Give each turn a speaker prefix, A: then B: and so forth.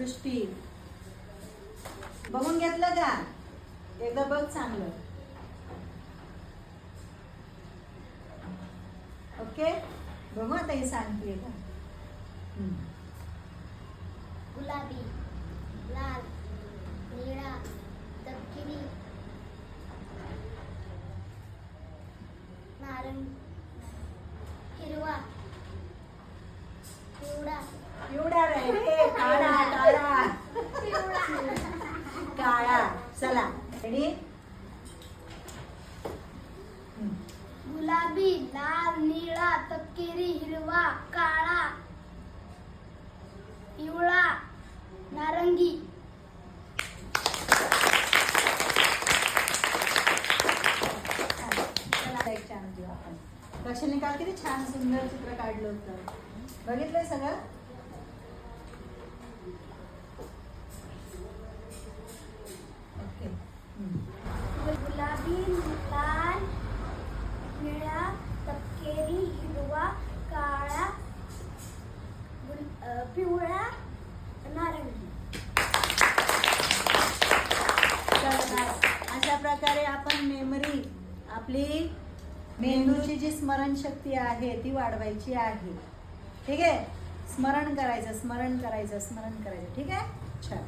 A: सृष्टी बघून घेतलं का? एकदा बघ चांगलं. ओके, बघू आता ही सांगते का.
B: गुलाबी, लाल, निळा, तपकिरी, नारंगी, हिरवा, पिवळा,
A: पिवळा रे, काळा काळा
B: पिवळा,
A: काळा. चला रेडी.
B: गुलाबी, लाल, निळा, तपकिरी, हिरवा, काळा, पिवळा, नारंगी.
A: चला एक छान देऊ आपण. दक्षिणे काल किती छान सुंदर चित्र काढलं होतं, बघितलंय सगळं. ओके.
B: गुलाबी, लाल, निळा, तपकिरी, हिरवा, काळा, पिवळा, नारंगी.
A: अशा प्रकारे आपण मेमरी, आपली मेंदूची जी स्मरणशक्ती आहे ती वाढवायची आहे. ठीक आहे, स्मरण करायचं स्मरण करायचं स्मरण करायचं. ठीक आहे, छान.